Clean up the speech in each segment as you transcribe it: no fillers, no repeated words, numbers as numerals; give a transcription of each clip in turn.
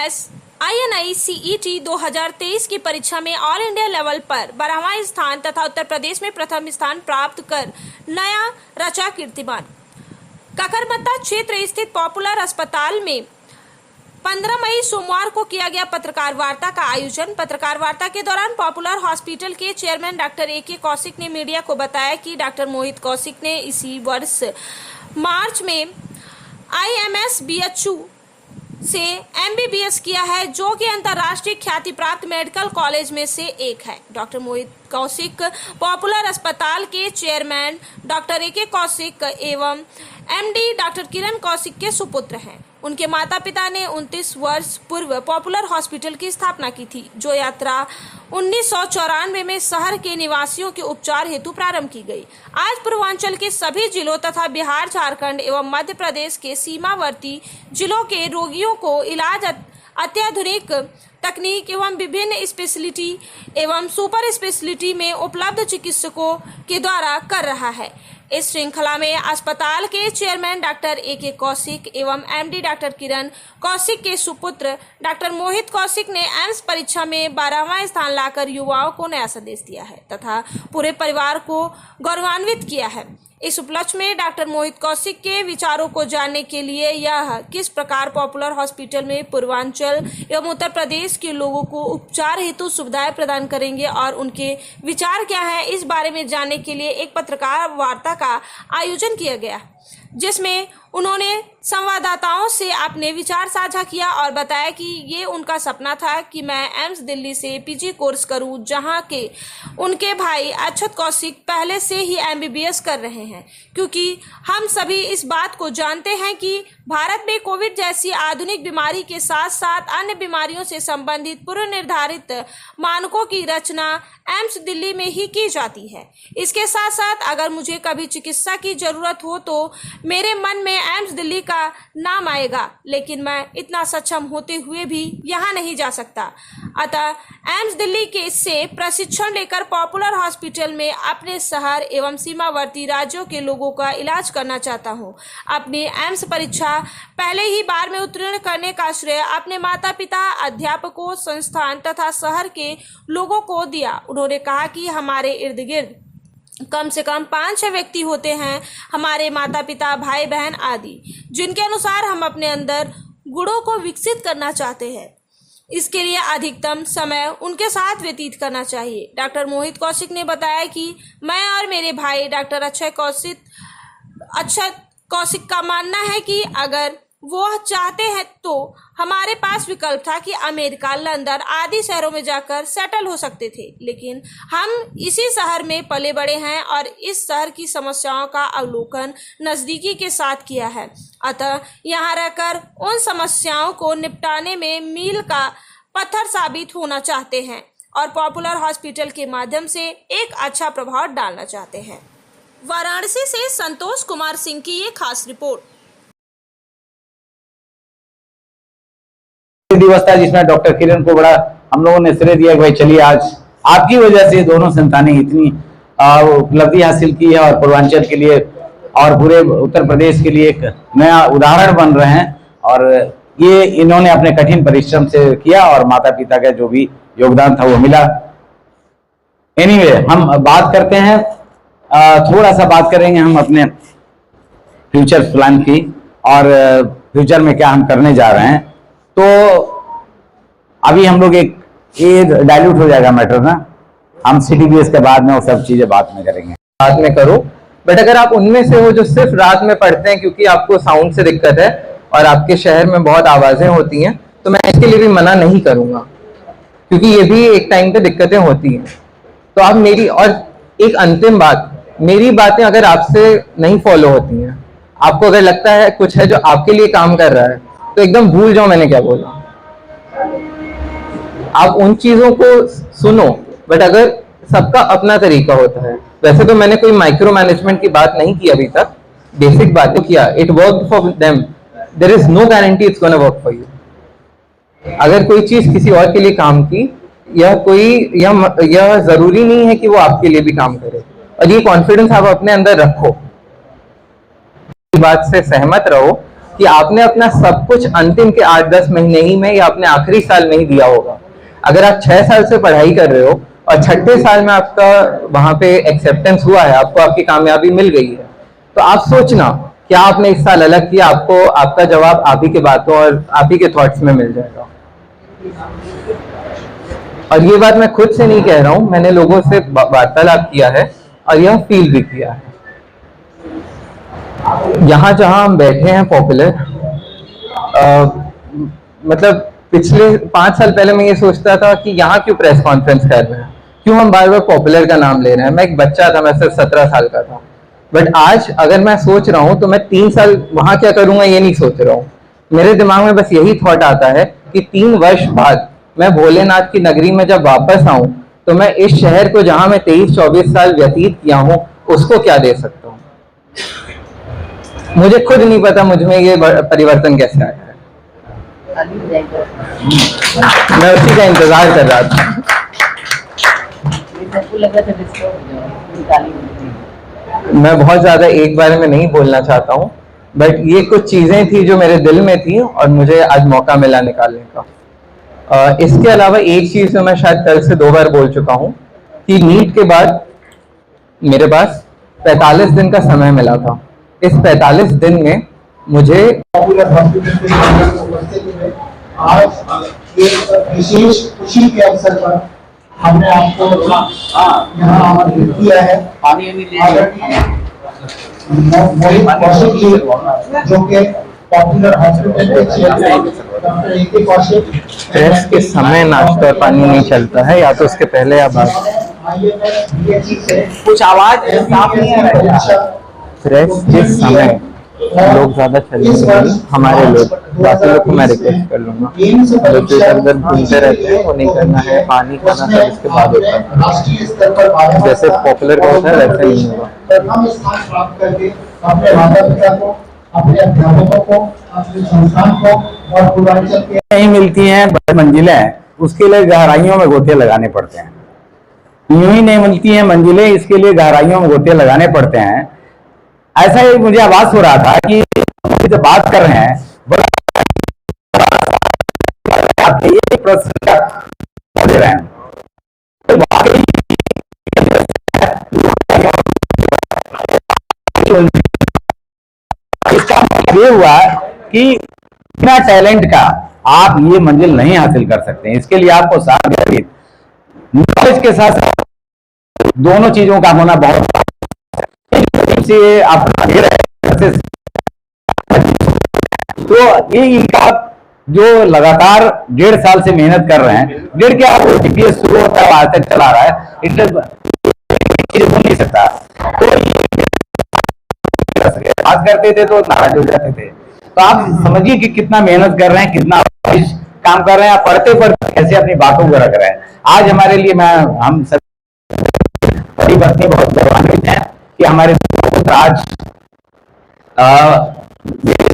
INI CET 2023 की परीक्षा में ऑल इंडिया लेवल पर 12वां स्थान तथा उत्तर प्रदेश में प्रथम स्थान प्राप्त कर नया रचा कीर्तिमान। ककरमत्ता क्षेत्र स्थित पॉपुलर अस्पताल में 15 मई सोमवार को किया गया पत्रकार वार्ता का आयोजन। पत्रकार वार्ता के दौरान पॉपुलर हॉस्पिटल के चेयरमैन डॉक्टर AK कौशिक ने मीडिया को बताया कि डॉक्टर मोहित कौशिक ने इसी वर्ष मार्च में IMS BHU से MBBS किया है, जो कि अंतर्राष्ट्रीय ख्याति प्राप्त मेडिकल कॉलेज में से एक है। डॉक्टर मोहित कौशिक पॉपुलर अस्पताल के चेयरमैन डॉक्टर AK कौशिक एवं MD डॉक्टर किरण कौशिक के सुपुत्र हैं। उनके माता पिता ने 29 वर्ष पूर्व पॉपुलर हॉस्पिटल की स्थापना की थी, जो यात्रा 1994 में शहर के निवासियों के उपचार हेतु प्रारंभ की गई। आज पूर्वांचल के सभी जिलों तथा बिहार, झारखंड एवं मध्य प्रदेश के सीमावर्ती जिलों के रोगियों को इलाज अत्याधुनिक तकनीक एवं विभिन्न स्पेशलिटी एवं सुपर स्पेशलिटी में उपलब्ध चिकित्सकों के द्वारा कर रहा है। इस श्रृंखला में अस्पताल के चेयरमैन डॉक्टर AK कौशिक एवं MD डॉक्टर किरण कौशिक के सुपुत्र डॉक्टर मोहित कौशिक ने एम्स परीक्षा में 12वां स्थान लाकर युवाओं को नया संदेश दिया है तथा पूरे परिवार को गौरवान्वित किया है। इस उपलक्ष्य में डॉक्टर मोहित कौशिक के विचारों को जानने के लिए यह किस प्रकार पॉपुलर हॉस्पिटल में पूर्वांचल एवं उत्तर प्रदेश के लोगों को उपचार हेतु सुविधाएं प्रदान करेंगे और उनके विचार क्या है, इस बारे में जानने के लिए एक पत्रकार वार्ता का आयोजन किया गया, जिसमें उन्होंने संवाददाताओं से अपने विचार साझा किया और बताया कि ये उनका सपना था कि मैं एम्स दिल्ली से PG कोर्स करूं, जहां के उनके भाई अक्षत कौशिक पहले से ही MBBS कर रहे हैं, क्योंकि हम सभी इस बात को जानते हैं कि भारत में कोविड जैसी आधुनिक बीमारी के साथ साथ अन्य बीमारियों से संबंधित पूर्व निर्धारित मानकों की रचना एम्स दिल्ली में ही की जाती है। इसके साथ साथ अगर मुझे कभी चिकित्सा की जरूरत हो तो मेरे मन में एम्स दिल्ली का नाम आएगा, लेकिन मैं इतना सक्षम होते हुए भी यहां नहीं जा सकता। अतः एम्स दिल्ली के से प्रशिक्षण लेकर पॉपुलर हॉस्पिटल में अपने शहर एवं सीमावर्ती राज्यों के लोगों का इलाज करना चाहता हूं। अपनी एम्स परीक्षा पहले ही बार में उत्तीर्ण करने का श्रेय अपने माता पिता, अध्यापकों, संस्थान तथा शहर के लोगों को दिया। उन्होंने कहा कि हमारे इर्द गिर्द कम से कम 5-6 व्यक्ति होते हैं, हमारे माता पिता, भाई बहन आदि, जिनके अनुसार हम अपने अंदर गुणों को विकसित करना चाहते हैं। इसके लिए अधिकतम समय उनके साथ व्यतीत करना चाहिए। डॉक्टर मोहित कौशिक ने बताया कि मैं और मेरे भाई डॉक्टर अक्षत कौशिक का मानना है कि अगर वो चाहते हैं तो हमारे पास विकल्प था कि अमेरिका, लंदन आदि शहरों में जाकर सेटल हो सकते थे, लेकिन हम इसी शहर में पले बड़े हैं और इस शहर की समस्याओं का अवलोकन नज़दीकी के साथ किया है। अतः यहाँ रहकर उन समस्याओं को निपटाने में मील का पत्थर साबित होना चाहते हैं और पॉपुलर हॉस्पिटल के माध्यम से एक अच्छा प्रभाव डालना चाहते हैं। वाराणसी से संतोष कुमार सिंह की ये खास रिपोर्ट। दिवस था जिसमें डॉक्टर किरण को बड़ा हम लोगों ने श्रेय दिया कि भाई चलिए आज आपकी वजह से दोनों संतानें इतनी उपलब्धि हासिल की है और पूर्वांचल के लिए और पूरे उत्तर प्रदेश के लिए एक नया उदाहरण बन रहे हैं। और ये इन्होंने अपने कठिन परिश्रम से किया और माता पिता का जो भी योगदान था वो मिला। एनीवे, हम बात करते हैं, थोड़ा सा बात करेंगे हम अपने फ्यूचर प्लान की और फ्यूचर में क्या हम करने जा रहे हैं। तो अभी हम लोग एक डाइल्यूट हो जाएगा मैटर ना, हम CTBS के बाद में वो सब चीजें बात में करेंगे, बाद में करो। बट अगर आप उनमें से हो जो सिर्फ रात में पढ़ते हैं क्योंकि आपको साउंड से दिक्कत है और आपके शहर में बहुत आवाजें होती हैं, तो मैं इसके लिए भी मना नहीं करूंगा, क्योंकि ये भी एक टाइम पे दिक्कतें होती हैं। तो आप मेरी, और एक अंतिम बात, मेरी बातें अगर आपसे नहीं फॉलो होती हैं, आपको अगर लगता है कुछ है जो आपके लिए काम कर रहा है, तो एकदम भूल जाओ मैंने क्या बोला। आप उन चीजों को सुनो, बट अगर सबका अपना तरीका होता है, वैसे तो मैंने कोई माइक्रो मैनेजमेंट की बात नहीं की अभी तक, बेसिक बातें किया, it work for them, there is no guarantee it's gonna work for you. अगर कोई चीज किसी और के लिए काम की, यह जरूरी नहीं है कि वो आपके लिए भी काम करे, और ये कॉन्फिडेंस आप अपने अंदर रखो, बात से सहमत रहो कि आपने अपना सब कुछ अंतिम के 8-10 महीने ही में या अपने आखिरी साल में ही दिया होगा। अगर आप 6 साल से पढ़ाई कर रहे हो और छठे साल में आपका वहां पे एक्सेप्टेंस हुआ है, आपको आपकी कामयाबी मिल गई है, तो आप सोचना क्या आपने इस साल अलग किया, आपको आपका जवाब आप ही के बातों और आप ही के थॉट्स में मिल जाएगा। और ये बात मैं खुद से नहीं कह रहा हूं, मैंने लोगों से वार्तालाप किया है और यह फील भी किया है। यहाँ जहां हम बैठे हैं पॉपुलर, मतलब पिछले 5 साल पहले मैं ये सोचता था कि यहाँ क्यों प्रेस कॉन्फ्रेंस कर रहे हैं, क्यों हम बार बार पॉपुलर का नाम ले रहे हैं। मैं एक बच्चा था, मैं सिर्फ 17 साल का था। बट आज अगर मैं सोच रहा हूँ तो मैं 3 साल वहां क्या करूंगा ये नहीं सोच रहा हूँ। मेरे दिमाग में बस यही थॉट आता है कि 3 वर्ष बाद मैं भोलेनाथ की नगरी में जब वापस आऊं तो मैं इस शहर को जहां मैं 23-24 साल व्यतीत किया हूं उसको क्या दे सकता हूं। मुझे खुद नहीं पता मुझ में ये परिवर्तन कैसे आया है। मैं उसी का इंतजार कर रहा था। मैं बहुत ज्यादा एक बारे में नहीं बोलना चाहता हूँ, बट ये कुछ चीजें थी जो मेरे दिल में थी और मुझे आज मौका मिला निकालने का। इसके अलावा एक चीज जो मैं शायद कल से 2 बार बोल चुका हूँ कि नीट के बाद मेरे पास 45 दिन का समय मिला था। इस 45 दिन में मुझे आज एक विशेष खुशी के अवसर पर हमने आपको यहाँ आमंत्रित किया है। मोहित कौशिक जी जो कि पॉपुलर हॉस्पिटल के chairman doctor A K. Kaushik. Press के समय नाश्ता और पानी नहीं चलता है, या तो उसके पहले या बाद। कुछ आवाज साफ नहीं आ रहा है। प्रेस के समय लोग ज्यादा चलेंगे, हमारे लोग, बाकी लोग को मैं रिक्वेस्ट कर लूंगा जो इधर उधर घूमते रहते हैं वो नहीं करना है। पानी खाना सब इसके बाद होता है, जैसे पॉपुलर का होता है वैसे ही होगा। प्रथम स्थान प्राप्त करके अपने माता पिता को, अपने अध्यापकों को, अपने संस्थान को और पूर्वांचल के नहीं मिलती हैं बड़ी मंजिलें, उसके लिए गहराइयों में गोते लगाने पड़ते हैं। यूं ही नहीं मिलती हैं मंजिलें, इसके लिए गहराइयों में गोते लगाने पड़ते हैं। ऐसा ही मुझे आभास हो रहा था कि जब बात कर रहे हैं बड़ा ये प्रश्न दे रहे हैं, इसका मतलब ये हुआ कि बिना टैलेंट का आप ये मंजिल नहीं हासिल कर सकते। इसके लिए आपको साथ नॉलेज के साथ दोनों चीजों का होना बहुत से आप तो ये इनका जो लगातार 1.5 साल से मेहनत कर रहे हैं, 1.5 क्या जीपीएस शुरू होता है आज तक चला रहा है, इसलिए बोल नहीं सकता। तो बात करते थे तो नाराज हो जाते थे। तो आप समझिए कि कितना मेहनत कर रहे हैं, कितना काम कर रहे हैं, आप पढ़ते पढ़ते कैसे अपनी बातों को रख रहे हैं। आज हमारे लिए हम सब बड़ी पत्नी बहुत गौरवान्वित है कि हमारे आज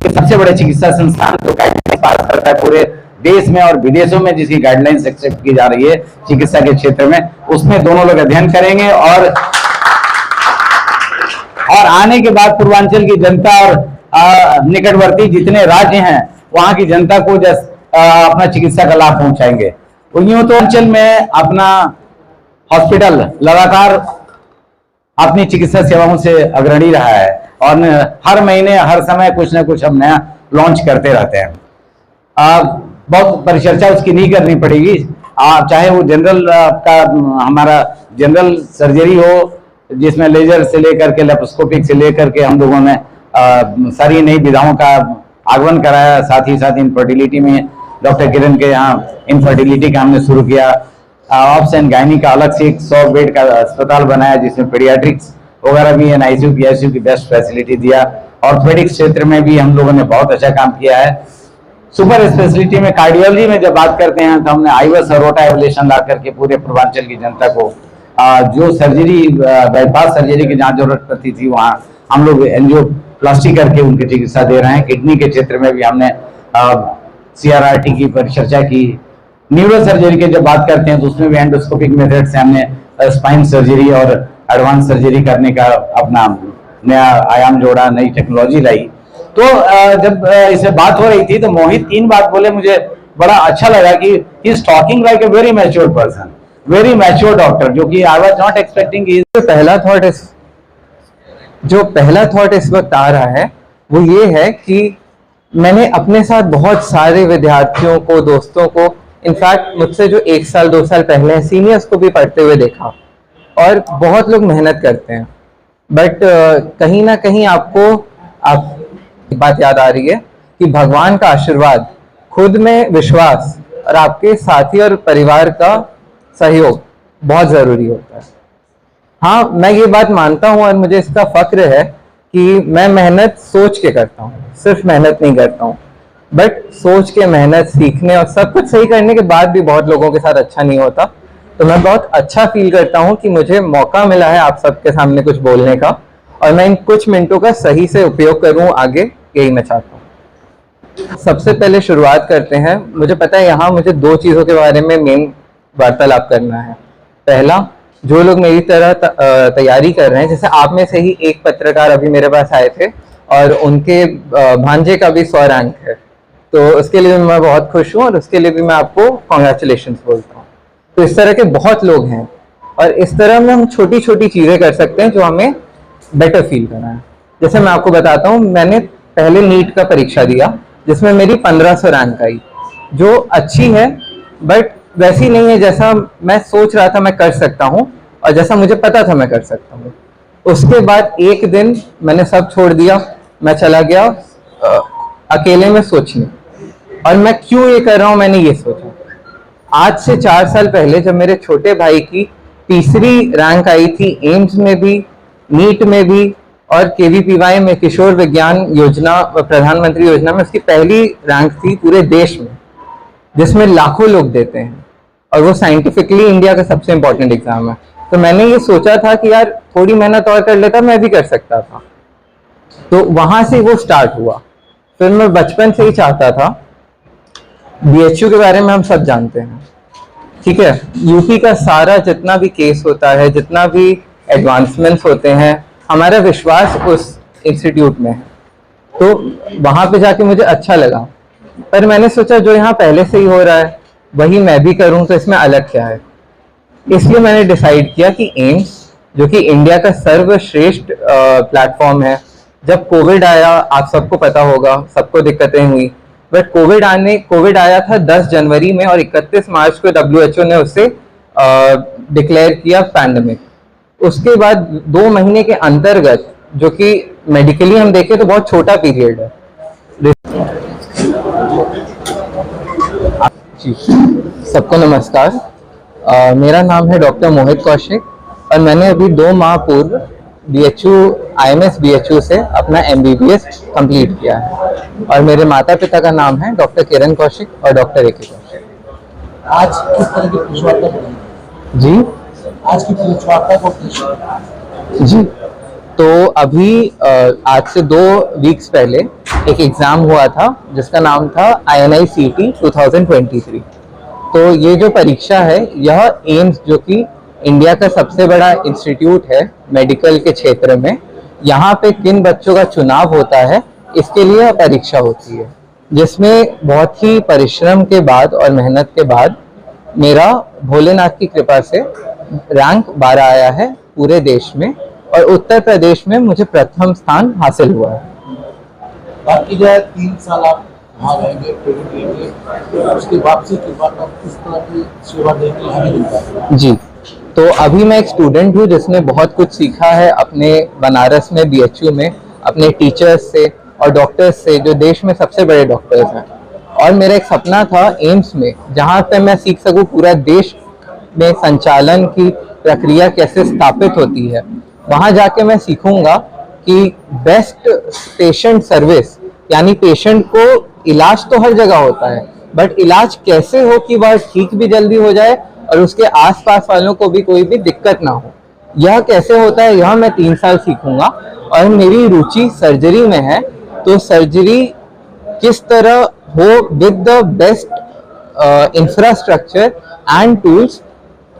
सबसे बड़े चिकित्सा संस्थान तो गाइडलाइंस पास करता है पूरे देश में और विदेशों में, जिसकी गाइडलाइंस एक्सेप्ट की जा रही है चिकित्सा के क्षेत्र में, उसमें दोनों लोग अध्ययन करेंगे और आने के बाद पूर्वांचल की जनता और निकटवर्ती जितने राज्य हैं वहां की जनता को अपना चिकित्सा का लाभ पहुंचाएंगे। यूं तो अंचल में अपना हॉस्पिटल लगातार अपनी चिकित्सा सेवाओं से अग्रणी रहा है और हर महीने हर समय कुछ ना कुछ हम नया लॉन्च करते रहते हैं। बहुत परिचर्चा उसकी नहीं करनी पड़ेगी, चाहे वो जनरल का हमारा जनरल सर्जरी हो जिसमें लेजर से लेकर के लेप्रोस्कोपिक से लेकर के हम लोगों ने सारी नई विधाओं का आगमन कराया। साथ ही साथ इनफर्टिलिटी में डॉक्टर किरण के यहाँ इनफर्टिलिटी का हमने शुरू किया। ऑप्स एंड गायनी का अलग से एक 100 बेड का अस्पताल बनाया जिसमें पीडियाट्रिक्स वगैरह भी NICU PICU की बेस्ट फैसिलिटी दिया। ऑर्थोपेडिक्स क्षेत्र में भी हम लोगों ने बहुत अच्छा काम किया है। सुपर स्पेशलिटी में कार्डियोलॉजी में जब बात करते हैं तो हमने आईवस और रोटा एवलेशन ला करके पूरे पूर्वांचल की जनता को जो सर्जरी बाईपास सर्जरी की जहाँ जरूरत पड़ती थी वहाँ हम लोग एंजियोप्लास्टी करके उनकी चिकित्सा दे रहे हैं। किडनी के क्षेत्र में भी हमने CRRT की परिचर्चा की। न्यूरो सर्जरी के जब बात करते हैं तो उसमें भी एंडोस्कोपिक मेथड से हमने स्पाइन सर्जरी और एडवांस सर्जरी करने का अपना नया आयाम जोड़ा, नई टेक्नोलॉजी लाई। तो जब इससे बात हो रही थी तो मोहित 3 बात बोले, मुझे बड़ा अच्छा लगा कि he is talking like a very mature person, very mature doctor, जो कि आई वाज नॉट एक्सपेक्टिंग। जो पहला थॉट इस वक्त आ रहा है वो ये है कि मैंने अपने साथ बहुत सारे विद्यार्थियों को, दोस्तों को, इनफैक्ट मुझसे जो 1 साल 2 साल पहले हैं, सीनियर्स को भी पढ़ते हुए देखा, और बहुत लोग मेहनत करते हैं, बट कहीं ना कहीं आपको बात याद आ रही है कि भगवान का आशीर्वाद, खुद में विश्वास और आपके साथी और परिवार का सहयोग बहुत जरूरी होता है। हाँ, मैं ये बात मानता हूँ और मुझे इसका फक्र है कि मैं मेहनत सोच के करता हूँ, सिर्फ मेहनत नहीं करता हूँ, बट सोच के मेहनत, सीखने और सब कुछ सही करने के बाद भी बहुत लोगों के साथ अच्छा नहीं होता। तो मैं बहुत अच्छा फील करता हूँ कि मुझे मौका मिला है आप सबके सामने कुछ बोलने का, और मैं इन कुछ मिनटों का सही से उपयोग करूँ आगे, यही मैं चाहता हूँ। सबसे पहले शुरुआत करते हैं। मुझे पता है यहाँ मुझे 2 चीज़ों के बारे में मेन वार्तालाप करना है। पहला, जो लोग मेरी तरह तैयारी कर रहे हैं, जैसे आप में से ही एक पत्रकार अभी मेरे पास आए थे और उनके भांजे का भी 100 रैंक है, तो उसके लिए मैं बहुत खुश हूँ और उसके लिए भी मैं आपको कॉन्ग्रेचुलेशंस बोलता हूँ। तो इस तरह के बहुत लोग हैं और इस तरह में हम छोटी छोटी चीज़ें कर सकते हैं जो हमें बेटर फील कराएं। जैसे मैं आपको बताता हूँ, मैंने पहले नीट का परीक्षा दिया जिसमें मेरी 1500 रैंक आई, जो अच्छी है बट वैसी नहीं है जैसा मैं सोच रहा था मैं कर सकता हूँ और जैसा मुझे पता था मैं कर सकता हूँ। उसके बाद एक दिन मैंने सब छोड़ दिया, मैं चला गया अकेले में सोचने, और मैं क्यों ये कर रहा हूँ मैंने ये सोचा। आज से 4 साल पहले जब मेरे छोटे भाई की तीसरी रैंक आई थी, एम्स में भी, नीट में भी और केवीपीवाई में, किशोर विज्ञान योजना, प्रधानमंत्री योजना में उसकी पहली रैंक थी पूरे देश में, जिसमें लाखों लोग देते हैं और वो साइंटिफिकली इंडिया का सबसे इंपॉर्टेंट एग्जाम है। तो मैंने ये सोचा था कि यार थोड़ी मेहनत और कर लेता मैं भी कर सकता था, तो वहां से वो स्टार्ट हुआ। फिर मैं बचपन से ही चाहता था, बीएचयू के बारे में हम सब जानते हैं, ठीक है, यूपी का सारा जितना भी केस होता है, जितना भी एडवांसमेंट्स होते हैं, हमारा विश्वास उस इंस्टीट्यूट में है, तो वहां पे जाके मुझे अच्छा लगा। पर मैंने सोचा जो यहाँ पहले से ही हो रहा है वही मैं भी करूँ, तो इसमें अलग क्या है। इसलिए मैंने डिसाइड किया कि एम्स, जो कि इंडिया का सर्वश्रेष्ठ प्लेटफॉर्म है, जब कोविड आया आप सबको पता होगा, सबको दिक्कतें हुई, बट कोविड आया था 10 जनवरी में और 31 मार्च को WHO ने उसे डिक्लेयर किया पैंडेमिक। उसके बाद 2 महीने के अंतर्गत, जो कि मेडिकली हम देखें तो बहुत छोटा पीरियड है। जी, सबको नमस्कार। मेरा नाम है डॉक्टर मोहित कौशिक और मैंने अभी 2 माह पूर्व IMS BHU से अपना MBBS कंप्लीट किया है और मेरे माता पिता का नाम है डॉक्टर किरण कौशिक और डॉक्टर AK कौशिक। आज किस तरह की पिछवाड़ता बनी? जी, आज की पिछवाड़ता को जी, तो अभी आज से 2 वीक्स पहले एक एग्ज़ाम हुआ था जिसका नाम था INI-CET 2023। तो ये जो परीक्षा है यह एम्स, जो कि इंडिया का सबसे बड़ा इंस्टीट्यूट है मेडिकल के क्षेत्र में, यहाँ पे किन बच्चों का चुनाव होता है इसके लिए परीक्षा होती है, जिसमें बहुत ही परिश्रम के बाद और मेहनत के बाद मेरा भोलेनाथ की कृपा से रैंक 12 आया है पूरे देश में, और उत्तर प्रदेश में मुझे प्रथम स्थान हासिल हुआ है। बात की जाए 3 साल आप वहाँ रहेंगे, ट्रेनिंग लेंगे, उसकी वापसी के बाद आप किस तरह की सेवा देंगे हमें दिखता है। जी, तो अभी मैं एक स्टूडेंट हूँ जिसने बहुत कुछ सीखा है अपने बनारस में BHU में, अपने टीचर्स से और डॉक्टर्स से, जो देश में सबसे बड़े डॉक्टर्स हैं। और मेरा एक सपना था एम्स में, जहाँ पे मैं सीख सकूँ पूरा देश में संचालन की प्रक्रिया कैसे स्थापित होती है। वहाँ जाके मैं सीखूंगा कि बेस्ट पेशेंट सर्विस, यानी पेशेंट को इलाज तो हर जगह होता है, बट इलाज कैसे हो कि वह ठीक भी जल्दी हो जाए और उसके आसपास वालों को भी कोई भी दिक्कत ना हो, यह कैसे होता है, यह मैं 3 साल सीखूंगा। और मेरी रुचि सर्जरी में है, तो सर्जरी किस तरह हो with the best infrastructure and tools.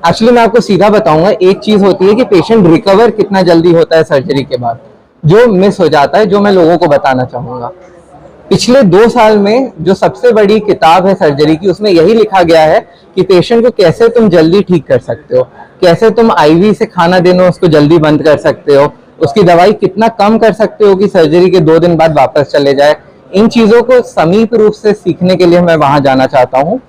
Actually मैं आपको सीधा बताऊंगा, एक चीज होती है कि पेशेंट रिकवर कितना जल्दी होता है सर्जरी के बाद, जो मिस हो जाता है, जो मैं लोगों को बताना चाहूँगा। पिछले 2 साल में जो सबसे बड़ी किताब है सर्जरी की, उसमें यही लिखा गया है कि पेशेंट को कैसे तुम जल्दी ठीक कर सकते हो, कैसे तुम आईवी से खाना देना उसको जल्दी बंद कर सकते हो, उसकी दवाई कितना कम कर सकते हो कि सर्जरी के 2 दिन बाद वापस चले जाए। इन चीज़ों को समीप रूप से सीखने के लिए मैं वहाँ जाना चाहता हूँ।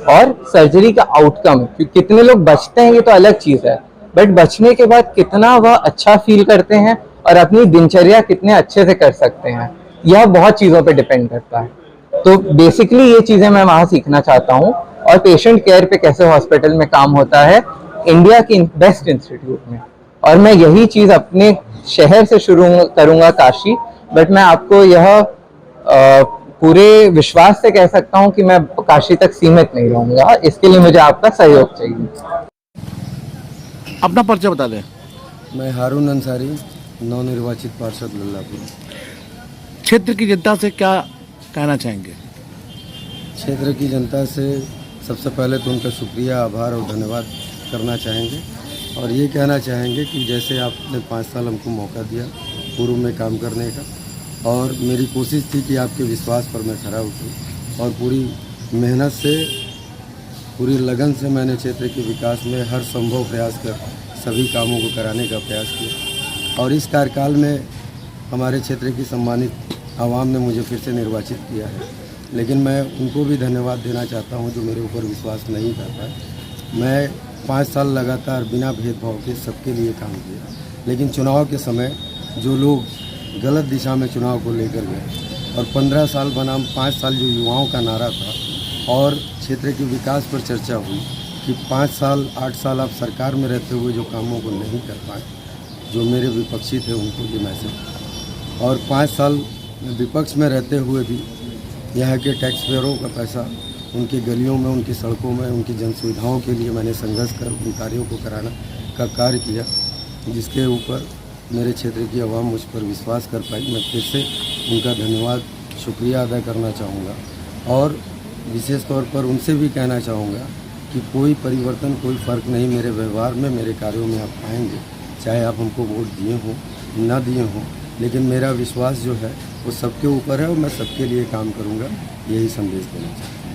और सर्जरी का आउटकम, कितने लोग बचते हैं ये तो अलग चीज़ है, बट बचने के बाद कितना वह अच्छा फील करते हैं और अपनी दिनचर्या कितने अच्छे से कर सकते हैं, यह बहुत चीज़ों पे डिपेंड करता है। तो बेसिकली ये चीज़ें मैं वहाँ सीखना चाहता हूँ। और पेशेंट केयर पे कैसे हॉस्पिटल में काम होता है इंडिया के बेस्ट इंस्टीट्यूट में, और मैं यही चीज़ अपने शहर से शुरू करूँगा, काशी। बट मैं आपको यह पूरे विश्वास से कह सकता हूँ कि मैं काशी तक सीमित नहीं रहूँगा। इसके लिए मुझे आपका सहयोग चाहिए। अपना परिचय बता दें। मैं हारून अंसारी, नवनिर्वाचित पार्षद लल्लापुर। क्षेत्र की जनता से क्या कहना चाहेंगे? क्षेत्र की जनता से सबसे पहले तो उनका शुक्रिया, आभार और धन्यवाद करना चाहेंगे, और ये कहना चाहेंगे कि जैसे आपने 5 साल हमको मौका दिया पूर्व में काम करने का, और मेरी कोशिश थी कि आपके विश्वास पर मैं खरा उतरूँ, और पूरी मेहनत से, पूरी लगन से मैंने क्षेत्र के विकास में हर संभव प्रयास कर सभी कामों को कराने का प्रयास किया। और इस कार्यकाल में हमारे क्षेत्र की सम्मानित आवाम ने मुझे फिर से निर्वाचित किया है, लेकिन मैं उनको भी धन्यवाद देना चाहता हूं जो मेरे ऊपर विश्वास नहीं कर पाए। मैं 5 साल लगातार बिना भेदभाव के सबके लिए काम किया, लेकिन चुनाव के समय जो लोग गलत दिशा में चुनाव को लेकर गए, और 15 साल बनाम 5 साल जो युवाओं का नारा था, और क्षेत्र के विकास पर चर्चा हुई कि 5 साल 8 साल आप सरकार में रहते हुए जो कामों को नहीं कर पाए, जो मेरे विपक्षी थे उनको ये मैसेज, और 5 साल विपक्ष में रहते हुए भी यहाँ के टैक्स पेयरों का पैसा उनकी गलियों में, उनकी सड़कों में, उनकी जन सुविधाओं के लिए मैंने संघर्ष कर उन कार्यों को कराना का कार्य किया, जिसके ऊपर मेरे क्षेत्र की आवाम मुझ पर विश्वास कर पाई। मैं फिर से उनका धन्यवाद, शुक्रिया अदा करना चाहूँगा, और विशेष तौर पर उनसे भी कहना चाहूँगा कि कोई परिवर्तन, कोई फ़र्क नहीं मेरे व्यवहार में, मेरे कार्यों में आप पाएंगे, चाहे आप हमको वोट दिए हों ना दिए हों, लेकिन मेरा विश्वास जो है वो सबके ऊपर है, और मैं सबके लिए काम करूँगा, यही संदेश देना चाहूँगा।